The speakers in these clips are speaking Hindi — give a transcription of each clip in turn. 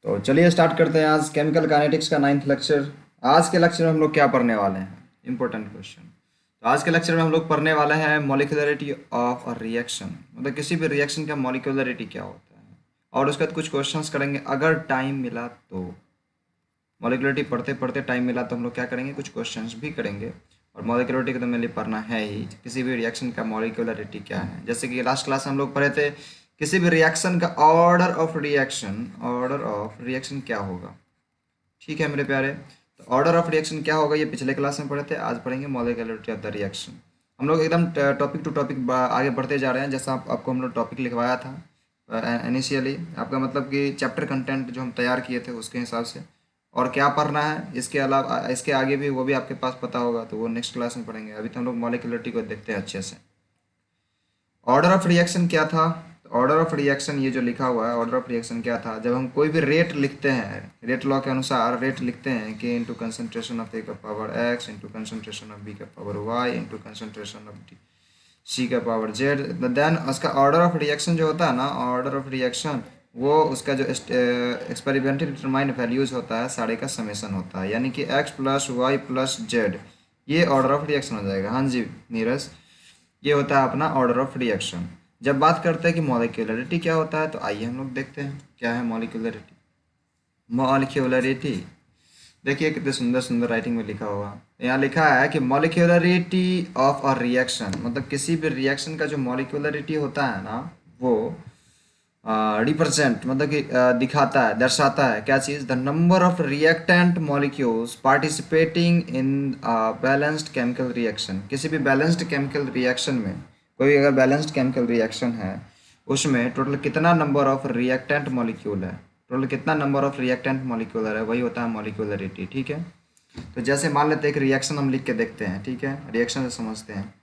तो चलिए स्टार्ट करते हैं आज केमिकल काइनेटिक्स का 9th लेक्चर। आज के लेक्चर में हम लोग क्या पढ़ने वाले हैं? Important question. तो आज के लेक्चर में हम लोग पढ़ने वाले हैं मॉलिक्यूलरिटी ऑफ अ रिएक्शन, मतलब किसी भी रिएक्शन का मॉलिक्यूलरिटी क्या होता है, और उसके बाद कुछ क्वेश्चंस करेंगे अगर टाइम मिला तो। मॉलिक्यूलरिटी पढ़ते पढ़ते टाइम मिला तो हम लोग क्या करेंगे, कुछ क्वेश्चंस भी करेंगे। और मॉलिक्यूलरिटी को तो मेनली पढ़ना है ही, किसी भी रिएक्शन का मॉलिक्यूलरिटी क्या है। जैसे कि लास्ट क्लास में हम लोग पढ़े थे किसी भी रिएक्शन का ऑर्डर ऑफ रिएक्शन क्या होगा। ठीक है मेरे प्यारे, तो ऑर्डर ऑफ रिएक्शन क्या होगा ये पिछले क्लास में पढ़े थे, आज पढ़ेंगे मॉलिक्यूलरिटी ऑफ द रिएक्शन। हम लोग एकदम टॉपिक टू टॉपिक आगे बढ़ते जा रहे हैं, जैसा आपको हम लोग टॉपिक लिखवाया था इनिशियली, आपका मतलब कि चैप्टर कंटेंट जो हम तैयार किए थे उसके हिसाब से। और क्या पढ़ना है इसके अलावा, इसके आगे भी वो भी आपके पास पता होगा, तो वो नेक्स्ट क्लास में पढ़ेंगे। अभी तो हम लोग मॉलिक्यूलरिटी को देखते हैं अच्छे से। ऑर्डर ऑफ रिएक्शन क्या था? ऑर्डर ऑफ रिएक्शन ये जो लिखा हुआ है, ऑर्डर ऑफ रिएक्शन क्या था, जब हम कोई भी रेट लिखते हैं, रेट लॉ के अनुसार रेट लिखते हैं कि इंटू कंसनट्रेशन ऑफ ए का power X into concentration of B का power Y into concentration of D C का पावर जेड, देन उसका ऑर्डर ऑफ रिएक्शन जो होता है ना, ऑर्डर ऑफ रिएक्शन वो उसका जो एक्सपेरिमेंटली डिटरमाइंड वैल्यूज होता है सारे का समेसन होता है, यानी कि X plus Y plus Z, ये ऑर्डर ऑफ रिएक्शन हो जाएगा। हाँ जी नीरज, ये होता है अपना ऑर्डर ऑफ रिएक्शन। जब बात करते हैं कि मॉलिक्यूलरिटी क्या होता है, तो आइए हम लोग देखते हैं क्या है मॉलिक्यूलरिटी। मॉलिक्यूलरिटी देखिए कितने सुंदर सुंदर राइटिंग में लिखा हुआ। यहाँ लिखा है कि मॉलिक्यूलरिटी ऑफ अ रिएक्शन, मतलब किसी भी रिएक्शन का जो मॉलिक्यूलरिटी होता है ना, वो रिप्रेजेंट मतलब कि दिखाता है, दर्शाता है क्या चीज़, the number of reactant molecules participating in balanced chemical reaction. किसी भी बैलेंस्ड केमिकल रिएक्शन में, कोई अगर बैलेंस्ड केमिकल रिएक्शन है, उसमें टोटल कितना नंबर ऑफ रिएक्टेंट मॉलिक्यूल है, टोटल कितना नंबर ऑफ रिएक्टेंट मॉलिक्यूलर है, वही होता है मॉलिक्यूलरिटी। ठीक है, तो जैसे मान लेते हैं एक रिएक्शन हम लिख के देखते हैं। ठीक है, रिएक्शन से समझते हैं।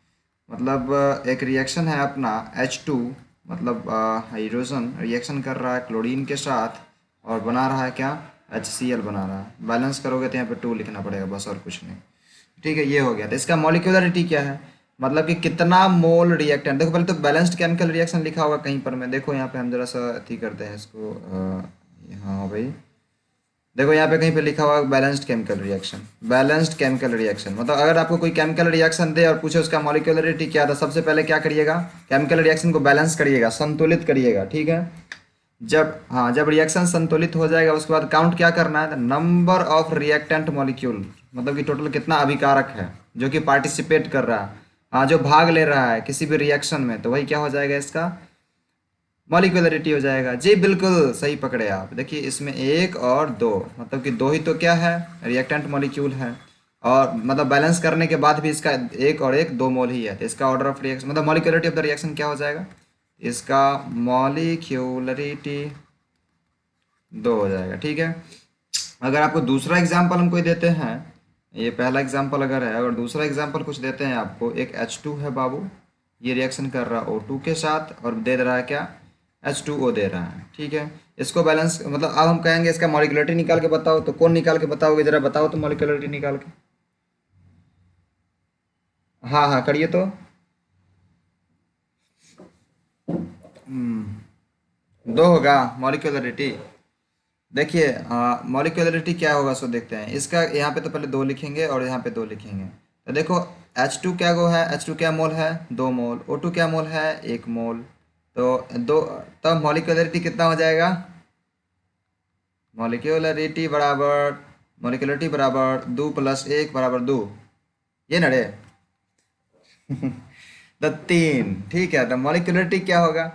मतलब एक रिएक्शन है अपना H2, मतलब हाइड्रोजन रिएक्शन कर रहा है क्लोरीन के साथ और बना रहा है क्या, HCl बना रहा है। बैलेंस करोगे तो यहाँ पे 2 लिखना पड़ेगा बस, और कुछ नहीं। ठीक है, ये हो गया। तो इसका मॉलिक्यूलरिटी क्या है, मतलब कि कितना मोल रिएक्टेंट। देखो पहले तो बैलेंस्ड केमिकल रिएक्शन लिखा होगा कहीं पर, मैं देखो यहाँ पे हम जरा सा अथी करते हैं इसको, हाँ भाई देखो यहाँ पे कहीं पे लिखा हुआ balanced chemical reaction. Balanced chemical reaction मतलब अगर आपको कोई केमिकल रिएक्शन दे और पूछे उसका मॉलिक्यूलरिटी क्या था, सबसे पहले क्या करिएगा, केमिकल रिएक्शन को बैलेंस करिएगा, संतुलित करिएगा। ठीक है, जब रिएक्शन संतुलित हो जाएगा उसके बाद काउंट क्या करना है, नंबर ऑफ रिएक्टेंट मॉलिक्यूल, मतलब कि टोटल कितना अभिकारक है जो कि पार्टिसिपेट कर रहा है, हाँ जो भाग ले रहा है किसी भी रिएक्शन में, तो वही क्या हो जाएगा, इसका मॉलिक्यूलरिटी हो जाएगा। जी बिल्कुल सही पकड़े आप। देखिए इसमें एक और दो, मतलब कि दो ही तो क्या है, रिएक्टेंट मॉलिक्यूल है, और मतलब बैलेंस करने के बाद भी इसका एक और एक दो मोल ही है, तो इसका ऑर्डर ऑफ रिएक्शन मतलब मॉलिक्यूलरिटी ऑफ द रिएक्शन क्या हो जाएगा, इसका मॉलिक्यूलरिटी दो हो जाएगा। ठीक है, अगर आपको दूसरा एग्जाम्पल हम कोई देते हैं, ये पहला एग्जाम्पल अगर है, अगर दूसरा एग्जाम्पल कुछ देते हैं आपको, एक H2 है बाबू, ये रिएक्शन कर रहा है O2 के साथ और दे रहा है क्या, H2O दे रहा है। ठीक है, इसको बैलेंस मतलब अब हम कहेंगे इसका मॉलिक्यूलरिटी निकाल के बताओ, तो कौन निकाल के बताओगे, जरा बताओ तो मॉलिक्यूलरिटी निकाल के। हाँ हाँ करिए तो। दो होगा मॉलिक्यूलरिटी। देखिए मॉलिक्यूलरिटी क्या होगा सो देखते हैं इसका, यहाँ पे तो पहले दो लिखेंगे और यहाँ पे दो लिखेंगे। तो देखो H2 क्या गो है, H2 क्या मोल है, 2 मोल, O2 क्या मोल है, 1 मोल। तो दो, तब मॉलिक्यूलरिटी कितना हो जाएगा, मॉलिक्यूलरिटी बराबर, मॉलिक्यूलरिटी बराबर 2 + 1 = 2, ये ना रे तो 3। ठीक है, तो मॉलिक्यूलरिटी क्या होगा,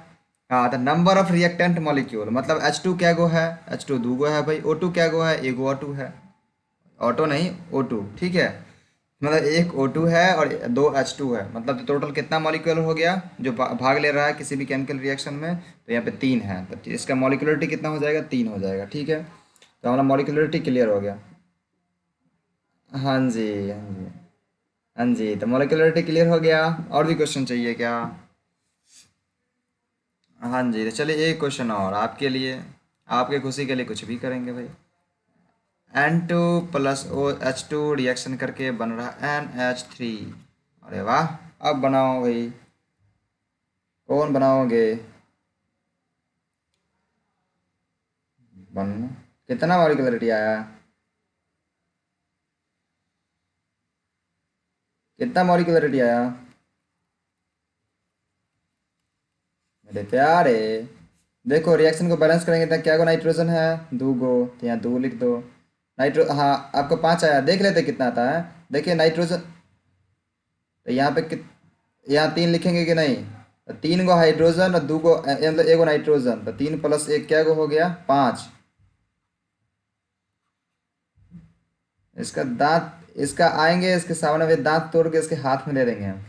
हाँ तो नंबर ऑफ रिएक्टेंट मॉलिक्यूल, मतलब H2 क्या गो है, H2 दो गो है भाई, O2 क्या गो है, एगो O2 है, ऑटो नहीं O2। ठीक है, मतलब एक O2 है और दो H2 है, मतलब टोटल कितना मॉलिक्यूल हो गया जो भाग ले रहा है किसी भी केमिकल रिएक्शन में, तो यहाँ पे 3 है, तो इसका मॉलिक्यूलरिटी कितना हो जाएगा, 3 हो जाएगा। ठीक है, तो हमारा मॉलिक्यूलरिटी क्लियर हो गया। हाँ जी, हाँ जी, हाँ जी, तो मॉलिक्यूलरिटी क्लियर हो गया। और भी क्वेश्चन चाहिए क्या? हाँ जी, तो चलिए एक क्वेश्चन और आपके लिए, आपके खुशी के लिए कुछ भी करेंगे भाई। N2 + OH2 रिएक्शन करके बन रहा NH3। अरे वाह, अब बनाओ भाई, कौन बनाओगे, बन कितना मॉलिक्यूलरिटी आया? कितना मॉलिक्यूलरिटी आया मेरे प्यारे? देखो रिएक्शन को बैलेंस करेंगे तो क्या गो नाइट्रोजन है? दो गो, तो यहाँ दो लिख दो। हाँ, आपको पाँच आया, देख लेते कितना आता है। देखिए नाइट्रोजन, तो यहाँ पे यहाँ तीन लिखेंगे कि नहीं? तो तीन गो हाइड्रोजन और दो गो मतलब एक गो नाइट्रोजन, तो तीन प्लस एक क्या गो हो गया? पाँच। इसका दांत, इसका आएंगे इसके सामने में दांत तोड़ के इसके हाथ में ले लेंगे हम।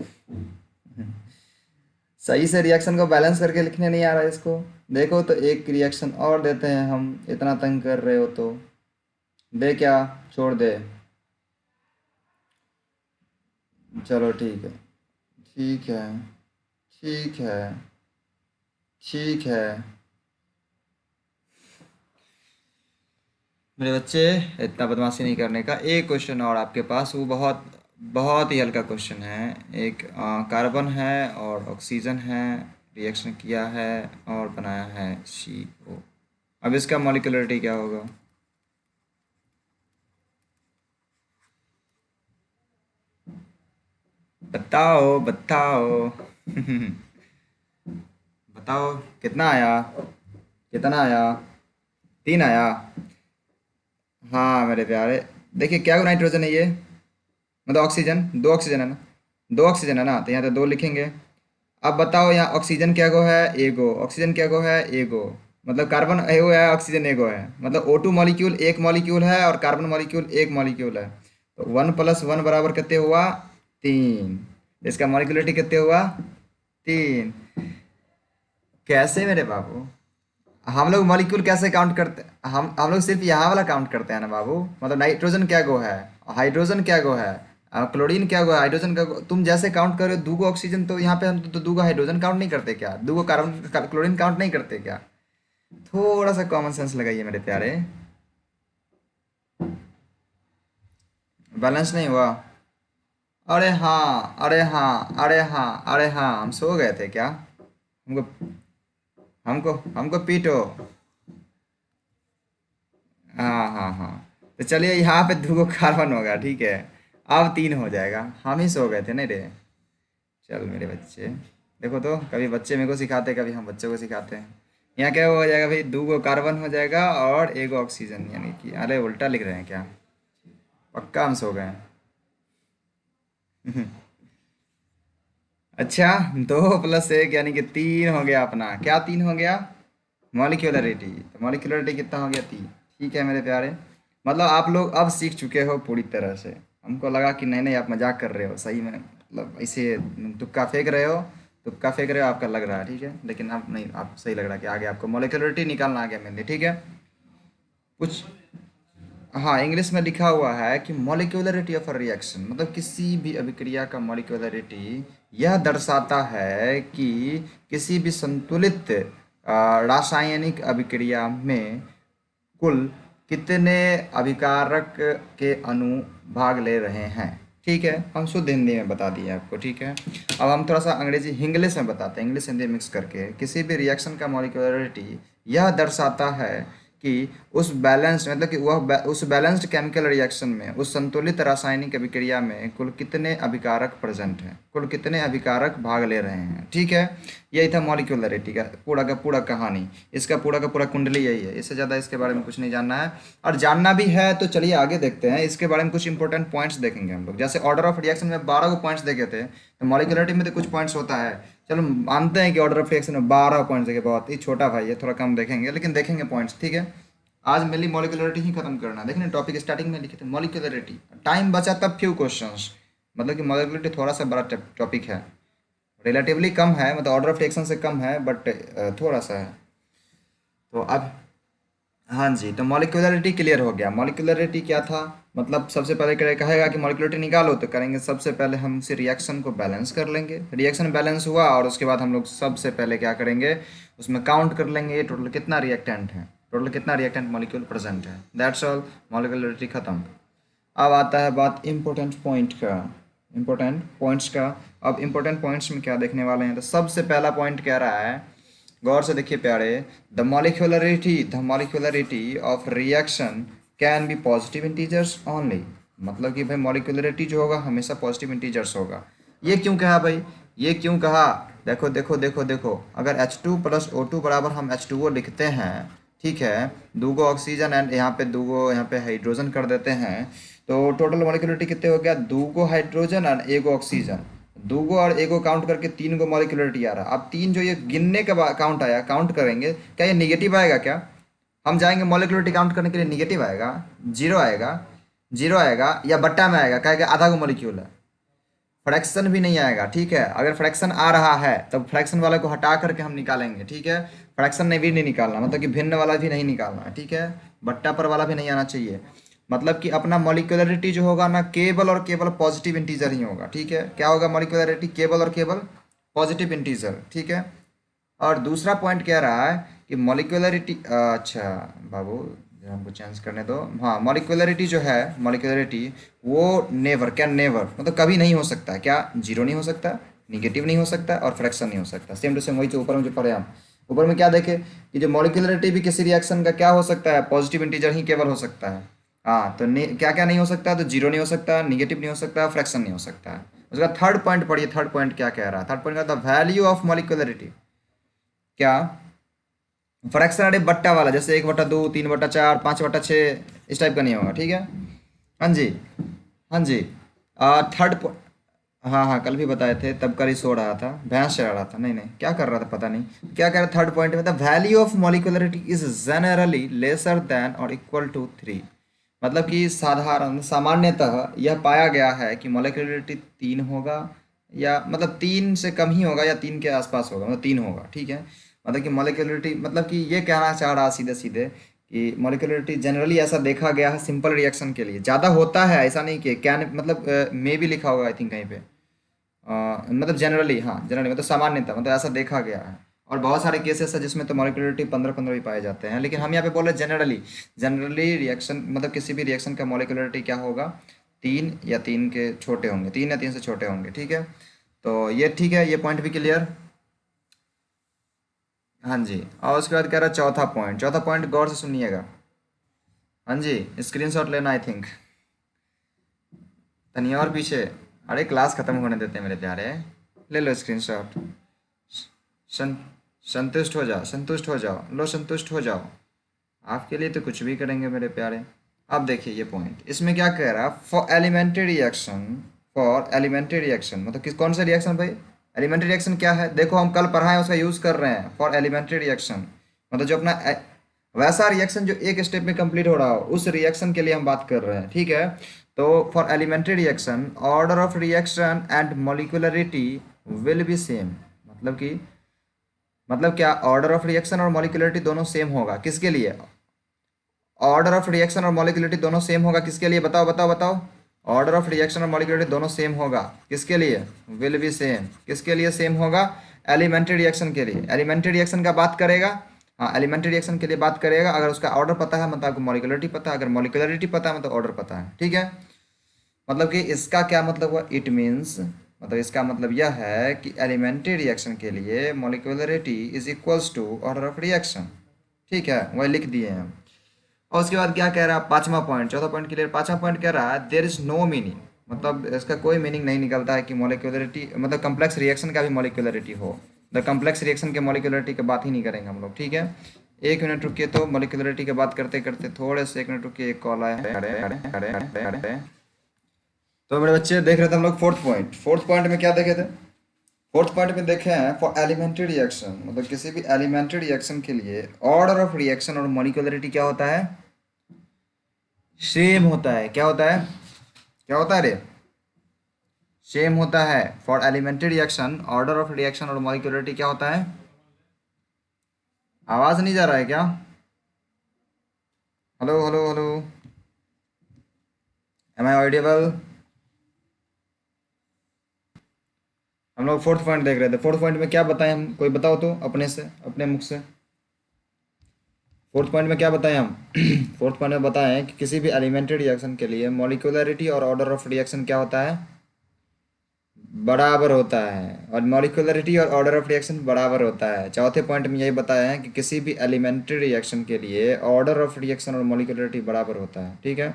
सही से रिएक्शन को बैलेंस करके लिखने नहीं आ रहा है इसको। देखो तो एक रिएक्शन और देते हैं हम, इतना तंग कर रहे हो तो। दे क्या? छोड़ दे। चलो ठीक है, ठीक है, ठीक है, ठीक है। मेरे बच्चे, इतना बदमाशी नहीं करने का। एक क्वेश्चन और आपके पास, वो बहुत बहुत ही हल्का क्वेश्चन है। एक कार्बन है और ऑक्सीजन है, रिएक्शन किया है और बनाया है CO। अब इसका मॉलिक्यूलरिटी क्या होगा? बताओ बताओ। बताओ कितना आया? कितना आया? तीन आया? हाँ मेरे प्यारे। देखिए क्या नाइट्रोजन है ये, मतलब ऑक्सीजन, दो ऑक्सीजन है ना? दो ऑक्सीजन है ना, तो यहाँ तो दो लिखेंगे। अब बताओ यहाँ ऑक्सीजन क्या गो है? एगो। ऑक्सीजन क्या गो है? एगो। मतलब कार्बन एगो है, ऑक्सीजन एगो है, मतलब O2 मॉलिक्यूल एक मॉलिक्यूल है और कार्बन मॉलिक्यूल एक मॉलिक्यूल है। तो वन प्लस वन बराबर कितने हुआ? तीन। इसका मॉलिक्यूलरिटी कितने हुआ? तीन। कैसे मेरे बाबू? हम लोग मॉलिक्यूल कैसे काउंट करते? हम लोग सिर्फ यहाँ वाला काउंट करते हैं ना बाबू। मतलब नाइट्रोजन क्या गो है, हाइड्रोजन क्या गो है, क्लोरीन क्या गो है, हाइड्रोजन का गो, तुम जैसे काउंट करो दो गो ऑक्सीजन, तो यहाँ पे हम तो दो गो हाइड्रोजन काउंट नहीं करते क्या? दो गो कार्बन क्लोरीन काउंट नहीं करते क्या? थोड़ा सा कॉमन सेंस लगाइए मेरे प्यारे। बैलेंस नहीं हुआ? अरे हाँ, अरे हाँ, अरे हाँ, अरे हाँ, हम सो गए थे क्या? हमको हमको हमको पीटो। हाँ हाँ हाँ। तो चलिए यहाँ पे दो गो कार्बन होगा, ठीक है। अब तीन हो जाएगा, हम ही सो गए थे नहीं रे। चल मेरे बच्चे, देखो तो कभी बच्चे मेरे को सिखाते, कभी हम बच्चों को सिखाते हैं। यहाँ क्या हो जाएगा भाई? दो गो कार्बन हो जाएगा और एक गो ऑक्सीजन, यानी कि अरे उल्टा लिख रहे हैं क्या? पक्का हम सो गए हैं। अच्छा, दो प्लस एक यानी कि तीन हो गया अपना। क्या तीन हो गया? मॉलिक्यूलरिटी। तो मॉलिक्यूलरिटी कितना हो गया? तीन। ठीक है मेरे प्यारे, मतलब आप लोग अब सीख चुके हो पूरी तरह से। हमको लगा कि नहीं नहीं आप मजाक कर रहे हो, सही में मतलब ऐसे तुक्का फेंक रहे हो। तुक्का फेंक रहे हो, आपका लग रहा है, ठीक है, लेकिन अब नहीं, आप सही लग रहा है कि आगे आपको मॉलिक्यूलरिटी निकालना आ गया मेनली, ठीक है। कुछ, हाँ इंग्लिश में लिखा हुआ है कि मॉलिक्यूलरिटी ऑफ अ रिएक्शन, मतलब किसी भी अभिक्रिया का मॉलिक्यूलरिटी यह दर्शाता है कि किसी भी संतुलित रासायनिक अभिक्रिया में कुल कितने अभिकारक के अणु भाग ले रहे हैं। ठीक है, हम शुद्ध हिंदी में बता दिए आपको, ठीक है। अब हम थोड़ा सा अंग्रेजी इंग्लिश में बताते हैं, इंग्लिश हिंदी मिक्स करके। किसी भी रिएक्शन का मॉलिक्यूलरिटी यह दर्शाता है कि उस बैलेंस, मतलब कि उस बैलेंस्ड केमिकल रिएक्शन में, उस संतुलित रासायनिक अभिक्रिया में कुल कितने अभिकारक प्रेजेंट हैं, कुल कितने अभिकारक भाग ले रहे हैं, ठीक है। यही था मॉलिक्यूलरिटी का पूरा कहानी। इसका पूरा कुंडली यही है, इससे ज़्यादा इसके बारे में कुछ नहीं जानना है। और जानना भी है तो चलिए आगे देखते हैं, इसके बारे में कुछ इंपॉर्टेंट पॉइंट्स देखेंगे हम लोग। जैसे ऑर्डर ऑफ रिएक्शन में 12 को पॉइंट्स देखे थे, तो मॉलिक्यूलरिटी में तो कुछ पॉइंट्स होता है। चलो मानते हैं कि ऑर्डर ऑफ रिएक्शन में 12 पॉइंट्स देखे, बहुत ही छोटा भाई है, थोड़ा कम देखेंगे, लेकिन देखेंगे पॉइंट्स, ठीक है। आज मेनली मॉलिक्यूलरिटी ही खत्म करना है। देखिए टॉपिक स्टार्टिंग में लिखे थे मॉलिक्यूलरिटी, टाइम बचा तब फ्यू क्वेश्चंस, मतलब कि मॉलिक्यूलरिटी थोड़ा सा बड़ा टॉपिक है, रिलेटिवली कम है, मतलब ऑर्डर ऑफ रिएक्शन से कम है, बट थोड़ा सा है। तो अब, हाँ जी, तो मॉलिक्यूलरिटी क्लियर हो गया। मॉलिक्यूलरिटी क्या था? मतलब सबसे पहले कहेगा कि मॉलिक्यूलरिटी निकालो, तो करेंगे सबसे पहले हम उसे रिएक्शन को बैलेंस कर लेंगे। रिएक्शन बैलेंस हुआ और उसके बाद हम लोग सबसे पहले क्या करेंगे, उसमें काउंट कर लेंगे टोटल कितना रिएक्टेंट है, टोटल कितना रिएक्टेंट मॉलिक्यूल प्रेजेंट है। दैट्स ऑल, मॉलिक्यूलरिटी खत्म। अब आता है बात इम्पोर्टेंट पॉइंट का, इम्पोर्टेंट पॉइंट्स का। अब इम्पोर्टेंट पॉइंट्स में क्या देखने वाले हैं, तो सबसे पहला पॉइंट कह रहा है गौर से देखिए प्यारे, the molecularity of reaction can be positive integers only. मतलब कि भाई मॉलिक्यूलरिटी जो होगा हमेशा पॉजिटिव इंटीजर्स होगा। ये क्यों कहा भाई, ये क्यों कहा? देखो देखो देखो देखो, अगर H2 प्लस O2 बराबर हम H2O लिखते हैं, ठीक है, दूगो ऑक्सीजन एंड यहाँ पे दूगो यहाँ पे हाइड्रोजन कर देते हैं, तो टोटल मॉलिक्यूलरिटी कितने हो गया? दूगो हाइड्रोजन एंड एगो ऑक्सीजन। दूगो और एगो काउंट करके तीन गो मॉलिक्यूलरिटी आ रहा। अब तीन जो ये गिनने का काउंट आया, काउंट करेंगे, क्या ये निगेटिव आएगा क्या? हम जाएंगे मॉलिक्यूलरिटी काउंट करने के लिए, निगेटिव आएगा, जीरो आएगा, जीरो आएगा, या बट्टा में आएगा, क्या आधा गो मॉलिक्यूल है। फ्रैक्शन भी नहीं आएगा, ठीक है। अगर फ्रैक्शन आ रहा है तब फ्रैक्शन वाले को हटा करके हम निकालेंगे, ठीक है। फ्रैक्शन ने भी नहीं निकालना, मतलब कि भिन्न वाला भी नहीं निकालना है, ठीक है। बट्टा पर वाला भी नहीं आना चाहिए। मतलब कि अपना मॉलिक्यूलरिटी जो होगा ना, केवल और केवल पॉजिटिव इंटीजर ही होगा, ठीक है। क्या होगा मॉलिक्यूलरिटी? केवल और केवल पॉजिटिव इंटीजर, ठीक है। और दूसरा पॉइंट कह रहा है कि मॉलिक्यूलरिटी, अच्छा बाबू हमको चेंज करने दो। हाँ, मॉलिक्यूलरिटी जो है, मॉलिक्यूलरिटी वो नेवर, कैन नेवर, मतलब कभी नहीं हो सकता। क्या? जीरो नहीं हो सकता, निगेटिव नहीं हो सकता, और फ्रैक्शन नहीं हो सकता। सेम टू सेम वही जो ऊपर में जो पढ़े हम। ऊपर में क्या देखे कि जो मॉलिक्यूलरिटी भी किसी रिएक्शन का क्या हो सकता है? पॉजिटिव इंटीजर ही केवल हो सकता है। हाँ, तो क्या क्या नहीं हो सकता? तो जीरो नहीं हो सकता, निगेटिव नहीं हो सकता, फ्रैक्शन नहीं हो सकता है। उसका थर्ड पॉइंट पढ़िए। थर्ड पॉइंट क्या कह रहा है? थर्ड पॉइंट का द वैल्यू ऑफ मॉलिक्यूलरिटी। क्या? फ्रैक्शन अरे बट्टा वाला, जैसे 1/2, 3/4, 5/6, इस टाइप का नहीं होगा, ठीक है। हाँ जी, हाँ जी। थर्ड, हाँ हाँ, कल भी बताए थे, तब कल ही सो रहा था, भैंस चढ़ा रहा था, नहीं नहीं क्या कर रहा था पता नहीं। क्या कह रहा है थर्ड पॉइंट में? The value of molecularity is generally lesser than और इक्वल टू 3। मतलब कि साधारण सामान्यतः यह पाया गया है कि मॉलिक्यूलरिटी 3 होगा, या मतलब 3 से कम ही होगा, या 3 के आसपास होगा, मतलब 3 होगा, ठीक है। मतलब कि मॉलिक्यूलरिटी, मतलब कि ये कहना चाह रहा सीधे सीधे कि मॉलिक्यूलरिटी जनरली ऐसा देखा गया है सिंपल रिएक्शन के लिए ज़्यादा होता है, ऐसा नहीं कि कैन, मतलब मे भी लिखा होगा आई थिंक कहीं पे। मतलब जनरली, हाँ जनरली मतलब सामान्यतः, मतलब ऐसा देखा गया है। और बहुत सारे केसेस है जिसमें तो मॉलिक्यूलरिटी 15-15 भी पाए जाते हैं, लेकिन हम यहाँ पे बोल रहे जनरली। जनरली रिएक्शन, मतलब किसी भी रिएक्शन का मॉलिक्यूलरिटी क्या होगा? 3 या 3 के छोटे होंगे, 3 या 3 से छोटे होंगे, ठीक है। तो ये ठीक है, ये पॉइंट भी क्लियर। हाँ जी। और उसके बाद कह रहा है चौथा पॉइंट। चौथा पॉइंट गौर से सुनिएगा। हाँ जी, स्क्रीनशॉट लेना आई थिंक। तनिया और पीछे, अरे क्लास खत्म होने देते हैं मेरे प्यारे। ले लो स्क्रीनशॉट। सन संतुष्ट हो जाओ, संतुष्ट हो जाओ, लो संतुष्ट हो जाओ। आपके लिए तो कुछ भी करेंगे मेरे प्यारे। अब देखिए ये पॉइंट, इसमें क्या कह रहा है? For elementary reaction, for elementary reaction, मतलब किस कौन सा रिएक्शन भाई? एलिमेंट्री रिएक्शन क्या है? देखो हम कल पढ़ाए उसका यूज़ कर रहे हैं, फॉर एलिमेंट्री रिएक्शन। मतलब जो अपना वैसा रिएक्शन जो एक स्टेप में कंप्लीट हो रहा हो, उस रिएक्शन के लिए हम बात कर रहे हैं, ठीक है। तो for elementary reaction order of reaction and molecularity will be same. मतलब कि, मतलब क्या? ऑर्डर ऑफ रिएक्शन और मॉलिक्यूलरिटी दोनों सेम होगा किसके लिए? ऑर्डर ऑफ रिएक्शन और मॉलिक्यूलरिटी दोनों सेम होगा किसके लिए? बताओ बताओ बताओ। ऑर्डर ऑफ रिएक्शन और मॉलिक्यूलरिटी दोनों सेम होगा किसके लिए? Will be same. किसके लिए सेम होगा? एलिमेंट्री रिएक्शन के लिए। एलिमेंट्री रिएक्शन का बात करेगा, हाँ एलिमेंट्री रिएक्शन के लिए बात करेगा। अगर उसका ऑर्डर पता है मतलब आपको मॉलिक्यूलरिटी पता है, अगर मॉलिक्यूलरिटी पता है मतलब ऑर्डर पता है, ठीक है। मतलब कि इसका क्या मतलब हुआ? इट मीन्स, मतलब इसका मतलब यह है कि एलिमेंट्री रिएक्शन के लिए molecularity is equals to order of reaction, ठीक है, वही लिख दिए हैं हम। और उसके बाद क्या कह रहा है? पांचवा पॉइंट, चौथा पॉइंट क्लियर। पांचवा पॉइंट कह रहा है देयर इज नो मीनिंग, मतलब इसका कोई मीनिंग नहीं निकलता है कि मॉलिक्यूलरिटी, मतलब कम्प्लेक्स रिएक्शन का भी मॉलिक्यूलरिटी हो। द कम्प्लेक्स रिएक्शन के मॉलिक्यूलरिटी की बात ही नहीं करेंगे हम लोग, ठीक है। 1 मिनट रुकिए, तो मॉलिक्यूलरिटी की बात करते करते थोड़े से 1 मिनट रुकिए, एक कॉल आया है। तो मेरे बच्चे देख रहे थे हम लोग फोर्थ पॉइंट। फोर्थ पॉइंट में क्या देखे थे? फोर्थ पॉइंट में देखे हैं फॉर एलिमेंट्री रिएक्शन, मतलब किसी भी एलिमेंट्री रिएक्शन के लिए ऑर्डर ऑफ रिएक्शन और मॉलिक्यूलरिटी क्या होता है? सेम होता है। क्या होता है? क्या होता है रे? सेम होता है। For elementary reaction order of reaction और मॉलिक्यूलरिटी क्या होता है? आवाज नहीं जा रहा है क्या? Hello hello hello, am I audible? हम लोग फोर्थ पॉइंट देख रहे थे। फोर्थ पॉइंट में क्या बताएं हम? कोई बताओ तो अपने से, अपने मुख से। फोर्थ पॉइंट में क्या बताएं हम? फोर्थ पॉइंट में बताएं कि किसी भी एलिमेंट्री रिएक्शन के लिए मॉलिक्यूलरिटी और ऑर्डर ऑफ रिएक्शन क्या होता है? बराबर होता है, और मॉलिक्यूलरिटी और ऑर्डर ऑफ रिएक्शन बराबर होता है। चौथे पॉइंट में यही बताया है कि किसी भी एलिमेंट्री रिएक्शन के लिए ऑर्डर ऑफ रिएक्शन और मॉलिक्यूलरिटी बराबर होता है, ठीक है।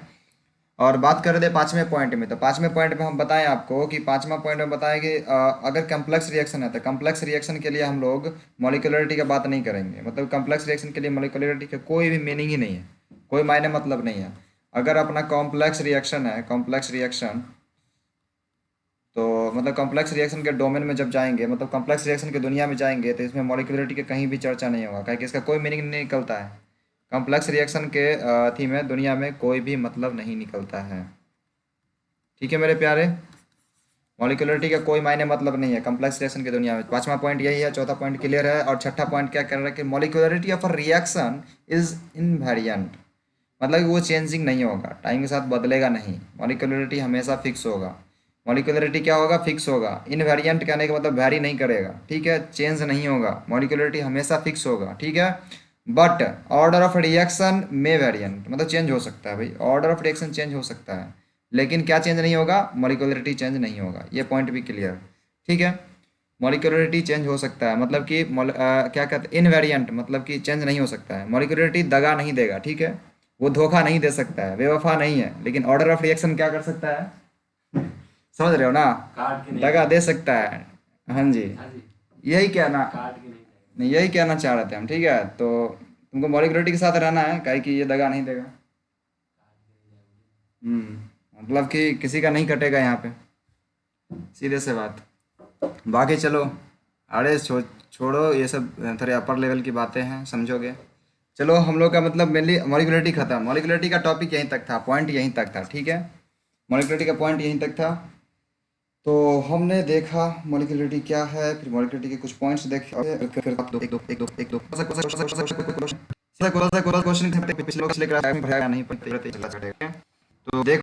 और बात कर रहे थे पाँचवें पॉइंट में, तो पाँचवें पॉइंट में हम बताएं आपको कि पाँचवा पॉइंट में बताएं कि अगर कम्प्लेक्स रिएक्शन है तो कम्प्लेक्स रिएक्शन के लिए हम लोग मॉलिक्यूलरिटी का बात नहीं करेंगे। मतलब कम्प्लेक्स रिएक्शन के लिए मॉलिक्यूलरिटी का कोई भी मीनिंग ही नहीं है, कोई मायने मतलब नहीं है। अगर अपना कॉम्प्लेक्स रिएक्शन है, कॉम्प्लेक्स रिएक्शन, तो मतलब कॉम्प्लेक्स रिएक्शन के डोमेन में जब जाएंगे, मतलब कॉम्प्लेक्स रिएक्शन की दुनिया में जाएंगे, तो इसमें मॉलिक्यूलरिटी की कहीं भी चर्चा नहीं होगा, क्योंकि इसका कोई मीनिंग नहीं निकलता है। कॉम्प्लेक्स रिएक्शन के थी में दुनिया में कोई भी मतलब नहीं निकलता है, ठीक है मेरे प्यारे। मॉलिक्यूलरिटी का कोई मायने मतलब नहीं है कॉम्प्लेक्स रिएक्शन की दुनिया में। पांचवा पॉइंट यही है, चौथा पॉइंट क्लियर है। और छठा पॉइंट क्या कह रहा है कि molecularity of a reaction is invariant, मतलब कि वो चेंजिंग नहीं होगा, टाइम के साथ बदलेगा नहीं। मॉलिक्यूलरिटी हमेशा फिक्स होगा। मॉलिक्यूलरिटी क्या होगा? फिक्स होगा। इनवेरिएंट कहने का मतलब वैरी नहीं करेगा, ठीक है, चेंज नहीं होगा। मॉलिक्यूलरिटी हमेशा फिक्स होगा, ठीक है। बट ऑर्डर ऑफ रिएक्शन में वेरिएंट, मतलब चेंज हो सकता है भाई, ऑर्डर ऑफ रिएक्शन चेंज हो सकता है, लेकिन क्या चेंज नहीं होगा? मॉलिक्यूलरिटी चेंज नहीं होगा। ये पॉइंट भी क्लियर, ठीक है। मॉलिक्यूलरिटी चेंज हो सकता है, मतलब कि क्या कहते हैं, इनवेरिएंट, मतलब कि चेंज नहीं हो सकता है। मॉलिक्यूलरिटी दगा नहीं देगा, ठीक है, वो धोखा नहीं दे सकता है, बेवफा नहीं है। लेकिन ऑर्डर ऑफ रिएक्शन क्या कर सकता है? समझ रहे हो ना? काट के नहीं दगा दे सकता है। हाँ जी, हाँ जी, यही कहना, काट के नहीं नहीं यही कहना चाह रहे थे हम, ठीक है। तो तुमको मॉलिक्यूलरिटी के साथ रहना है, काहे कि ये दगा नहीं देगा। मतलब कि किसी का नहीं कटेगा यहाँ पे, सीधे से बात। बाकी चलो, अरे छोड़ो ये सब, थोड़े अपर लेवल की बातें हैं, समझोगे। चलो, हम लोग का मतलब मेनली मॉलिक्यूलरिटी खत्म। मॉलिक्यूलरिटी का टॉपिक यहीं तक था, पॉइंट यहीं तक था, ठीक है। मॉलिक्यूलरिटी का पॉइंट यहीं तक था। तो हमने देखा मॉलिक्यूलरिटी क्या है, फिर मॉलिक्यूलरिटी के कुछ पॉइंट्स देखे, फिर क्वेश्चन पिछले क्लास में भरा नहीं, पड़ते चला, तो देख